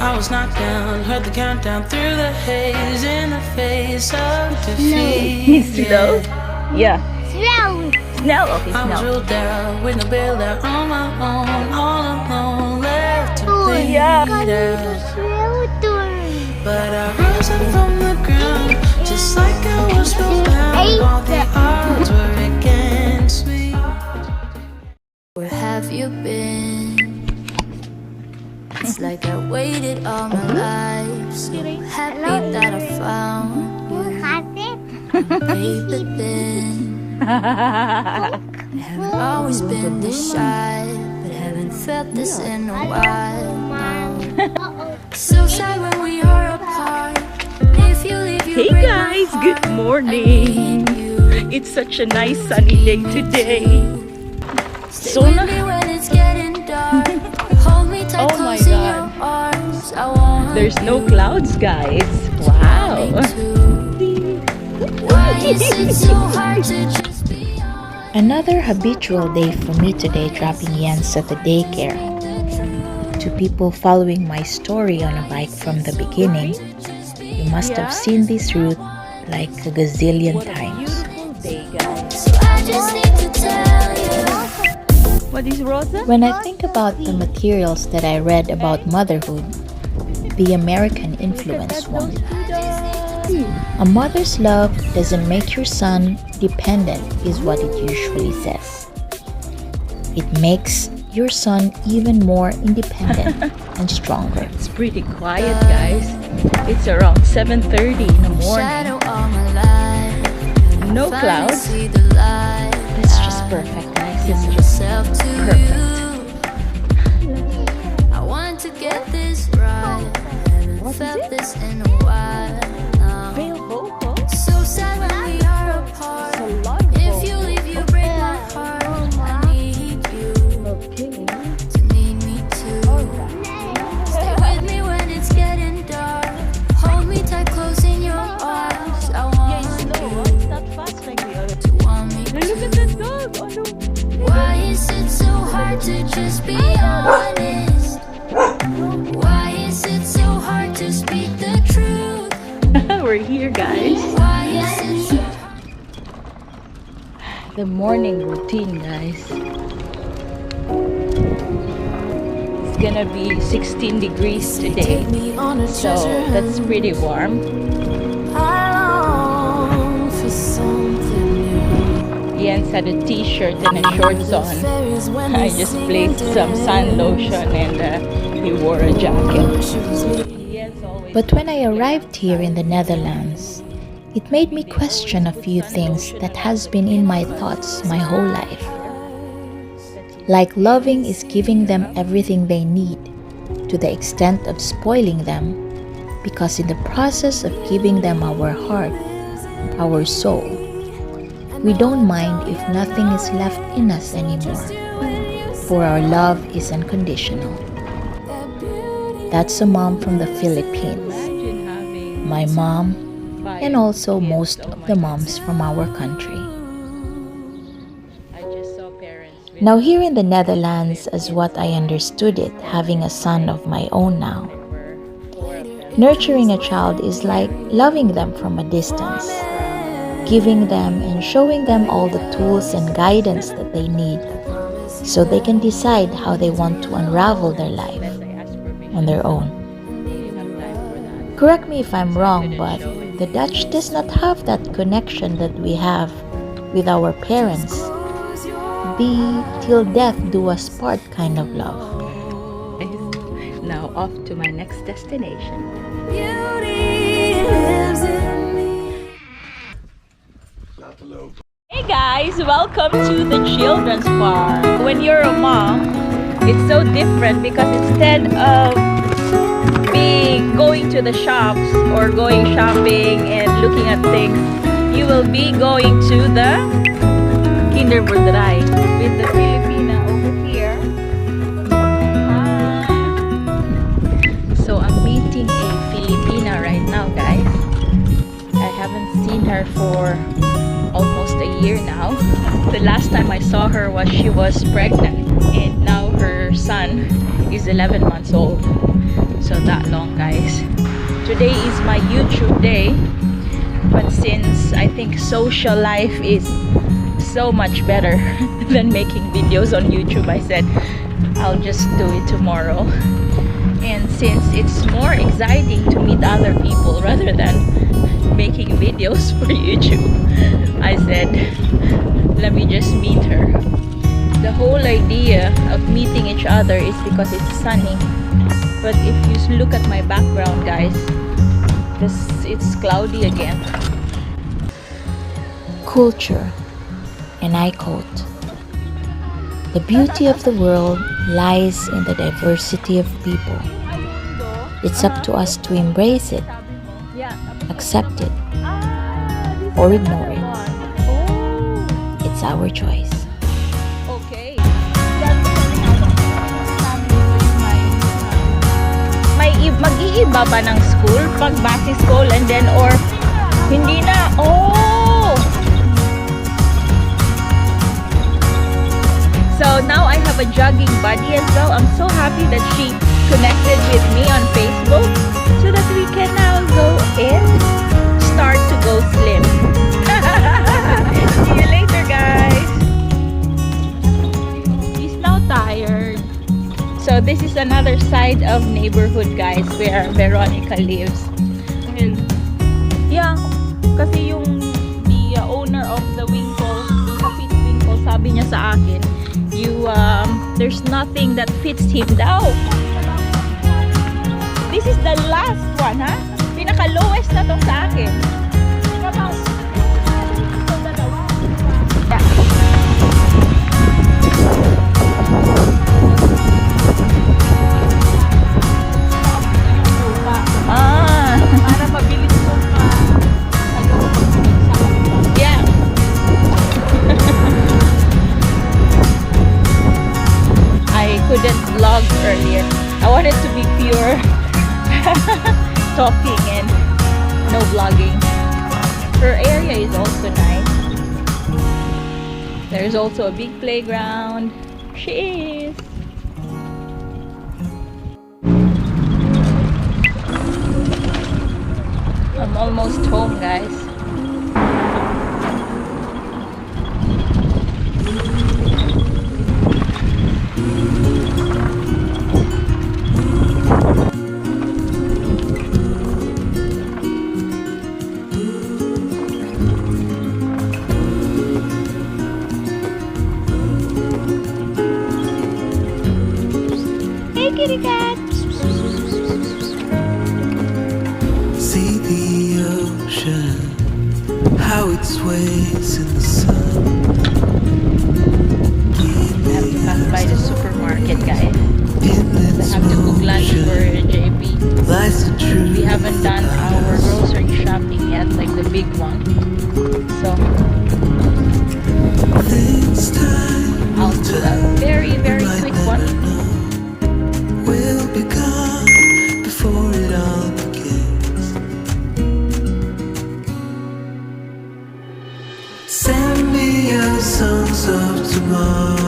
I was knocked down, heard the countdown through the haze in the face of defeat. He's slow? Yeah. Slow. Snow? Okay, I was snow. ruled out with no bailout on my own, all alone, left to bleed yeah. out. But I rose up from the ground, just like I was spellbound. All the odds were against me. Where have you been? It's like I waited all my life, so happy that I found you. Baby, then I haven't always been this shy, but haven't felt this in a while now. So shy when we are apart. If you leave, you Hey break guys, my good heart. morning. I need you. It's such a nice sunny day today. Stay So with na- me when it's getting dark. Hold me tight, Oh my close in God. your arms. I want There's no you. clouds, guys. Wow. Why is it so hard to just be honest? Another habitual day for me today, dropping Jens at the daycare. To people following my story on a bike from the beginning, you must have seen this route like a gazillion times. Beautiful day, guys. So I just need to tell you. What is Rosa? When I think about the materials that I read about motherhood, the American influence one. A mother's love doesn't make your son dependent, is what it usually says. It makes your son even more independent and stronger. It's pretty quiet, guys. It's around 7:30 in the morning. Shadow all my life. No Finally clouds. see the light. It's just perfect, guys. It's Give just myself to perfect. you. I want to get this right. Haven't What is felt it? this in a while now. Real vocal. So sad when we are apart. If you leave, you break my heart. I need you to need me too. Stay with me when it's getting dark. Hold me tight, close in your arms. I want you Not fast like the other. to want me Look at too. that dog. Oh no. Why is it so hard to just be honest? Why is it so hard to speak the truth? We're here, guys. Why is it so The morning routine, guys. It's gonna be 16 degrees today, me on a so treasure that's hunt? pretty warm. I long for something new. Jens had a t-shirt and a shorts on. I just placed some sun lotion and he wore a jacket. Jens always But when I arrived here in the Netherlands, it made me question a few things that has been in my thoughts my whole life. Like loving is giving them everything they need, to the extent of spoiling them, because in the process of giving them our heart, our soul, we don't mind if nothing is left in us anymore, for our love is unconditional. That's a mom from the Philippines, imagine having my mom, five and also kids. most Oh of my the God. moms from our country. I just saw parents with Now here in the Netherlands, as what I understood it, having a son of my own now, nurturing a child is like loving them from a distance, giving them and showing them all the tools and guidance that they need so they can decide how they want to unravel their life on their own. Correct me if I'm wrong, but the Dutch does not have that connection that we have with our parents. The till death do us part kind of love. Now off to my next destination. beauty lives in me? Hey guys, welcome to the children's park. When you're a mom, it's so different because instead of going to the shops or going shopping and looking at things, you will be going to the kinderbedrijf with the Filipina over here. So I'm meeting a Filipina right now, guys. I haven't seen her for almost a year now. The last time I saw her was she was pregnant, and now her son is 11 months old. So that long, guys. Today is my YouTube day, but since I think social life is so much better than making videos on YouTube, I said I'll just do it tomorrow. And since it's more exciting to meet other people rather than making videos for YouTube, I said let me just meet her. The whole idea of meeting each other is because it's sunny, but if you look at my background, guys, it's cloudy again. Culture, and I quote, "The beauty of the world lies in the diversity of people. It's up to us to embrace it, accept it, or ignore it. It's our choice." Okay. Mag-iiba ba ng school pag base school and then or hindi na? Oh! So now I have a jogging buddy as well. I'm so happy that she connected with me on Facebook so that we can now go and start to go slim. See you later, guys. She's now tired. So this is another side of neighborhood, guys, where Veronica lives. And yeah, kasi yung the owner of the Winkle, Kapit Winkle, sabi niya sa akin, there's nothing that fits him daw. This is the last one, ha? Pinaka lowest na tong sa akin. Para mabilis mo pa. Yeah. I couldn't vlog earlier. I wanted to be pure talking and no vlogging. Her area is also nice. There's also a big playground. She is. I'm almost home, guys. Hey, kitty cat. See the ocean, how it sways in the sun. I have to pass by the supermarket, guys. I have to cook lunch for JP. We haven't done our grocery shopping yet, like the big one. So I'll do a very, very quick one. Will be gone before it all begins. Send me your songs of tomorrow.